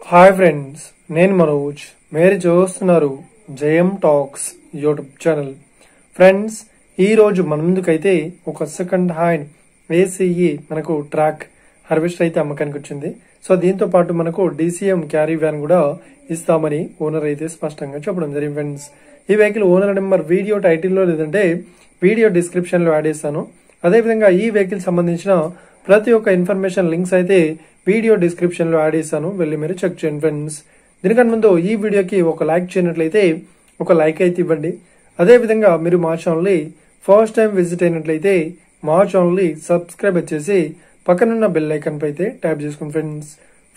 Hi friends, నేను మనోజ్. మీరు చూస్తున్నారు జయం టాక్స్ యూట్యూబ్ ఛానల్. ఫ్రెండ్స్, ఈ రోజు మన ముందుకైతే ఒక సెకండ్ హ్యాండ్ ఏసీఈ మనకు ట్రాక్ హార్వెస్టర్ అయితే అమ్మకానికి వచ్చింది. సో దీంతో పాటు మనకు DCM క్యారీ వ్యాన్ కూడా ఇస్తామని ఓనర్ అయితే స్పష్టంగా చెప్పడం జరిగింది. ఫ్రెండ్స్, ఈ వెహికల్ ఓనర్ నెంబర్ వీడియో టైటిల్లో లేదంటే వీడియో డిస్క్రిప్షన్ లో యాడ్ చేస్తాను. అదేవిధంగా ఈ వెహికల్ సంబంధించిన ప్రతి ఒక్క ఇన్ఫర్మేషన్ లింక్స్ అయితే వీడియో డిస్క్రిప్షన్ లో యాడ్ చేస్తాను, వెళ్ళి మీరు చెక్ చేయండి. ఫ్రెండ్స్, దీనికన్నా ముందు ఈ వీడియోకి ఒక లైక్ చేయనట్లయితే ఒక లైక్ అయితే ఇవ్వండి. అదేవిధంగా మీరు మా ఛానల్ ని ఫస్ట్ టైం విజిట్ అయినట్లయితే మా ఛానల్ ని సబ్స్క్రైబ్ చేసి పక్కనున్న బెల్ ఐకాన్ పై అయితే ట్యాప్ చేసుకోండి.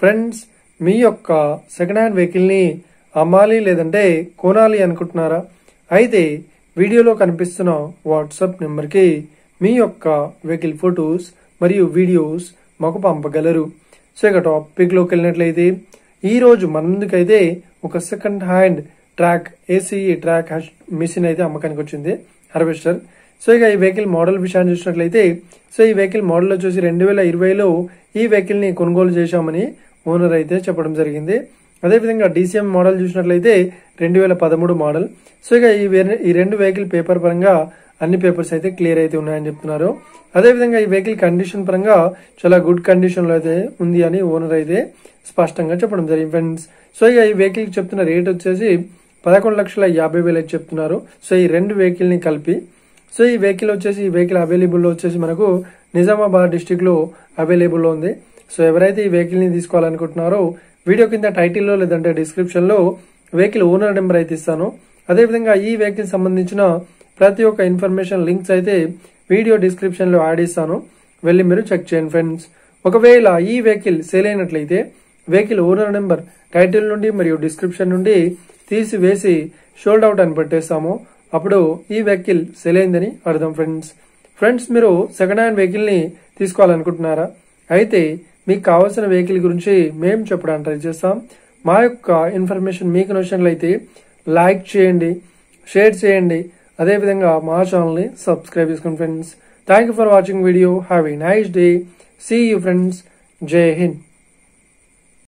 ఫ్రెండ్స్, మీ యొక్క సెకండ్ హ్యాండ్ వెహికల్ ని అమ్మాలి లేదంటే కొనాలి అనుకుంటున్నారా? అయితే వీడియోలో కనిపిస్తున్న వాట్సాప్ నెంబర్ కి మీ యొక్క వెహికల్ ఫొటోస్ మరియు వీడియోస్ మాకు పంపగలరు. సో ఇక టాపిక్ లోకి వెళ్ళినట్లయితే ఈ రోజు మన ముందుకైతే ఒక second hand track ACE track machine అయితే అమ్మకానికి వచ్చింది, హార్వెస్టర్. సో ఇక ఈ వెహికల్ మోడల్ విషయాన్ని చూసినట్లయితే ఈ వెహికల్ మోడల్ వచ్చేసి 2020లో ఈ వెహికల్ ని కొనుగోలు చేశామని ఓనర్ అయితే చెప్పడం జరిగింది. అదేవిధంగా DCM మోడల్ చూసినట్లయితే 2013 మోడల్. సో ఇక ఈ రెండు వెహికల్ పేపర్ పరంగా అన్ని పేపర్స్ అయితే క్లియర్ అయితే ఉన్నాయని చెప్తున్నారు. అదేవిధంగా ఈ వెహికల్ కండిషన్ పరంగా చాలా గుడ్ కండిషన్ లో అయితే ఉంది అని ఓనర్ అయితే స్పష్టంగా చెప్పడం జరిగింది. ఫ్రెండ్స్, సో ఇక ఈ వెహికల్ చెప్తున్న రేట్ వచ్చేసి 11,50,000 అయితే చెప్తున్నారు. సో ఈ రెండు వెహికల్ ని కలిపి సో ఈ వెహికల్ అవైలబుల్ వచ్చేసి మనకు నిజామాబాద్ డిస్టిక్ లో అవైలబుల్ లో ఉంది. సో ఎవరైతే ఈ వెహికల్ ని తీసుకోవాలనుకుంటున్నారో వీడియో కింద టైటిల్లో లేదంటే డిస్క్రిప్షన్ లో వెహికల్ ఓనర్ నెంబర్ అయితే ఇస్తాను. అదేవిధంగా ఈ వెహికల్ సంబంధించిన ప్రతి ఒక్క ఇన్ఫర్మేషన్ లింక్స్ అయితే వీడియో డిస్క్రిప్షన్ లో యాడ్ ఇస్తాను, వెళ్ళి మీరు చెక్ చేయండి. ఫ్రెండ్స్, ఒకవేళ ఈ వెహికల్ సేల్ అయినట్లయితే వెహికల్ ఓనర్ నెంబర్ టైటిల్ నుండి మరియు డిస్క్రిప్షన్ నుండి తీసివేసి షోల్డ్ అవుట్ అని పెట్టేస్తాము, అప్పుడు ఈ వెహికల్ సేల్ అయిందని అర్థం. ఫ్రెండ్స్, మీరు సెకండ్ హ్యాండ్ వెహికల్ ని తీసుకోవాలనుకుంటున్నారా? అయితే మీకు కావాల్సిన వెహికల్ గురించి మేము చెప్పడానికి ట్రై చేస్తాం. మా యొక్క ఇన్ఫర్మేషన్ మీకు నచ్చినట్లయితే లైక్ చేయండి, షేర్ చేయండి, అదేవిధంగా మా ఛానల్ ని సబ్స్క్రైబ్ చేసుకోండి. Friends, thank you for watching video. Have a nice day. See you friends. జై హింద్.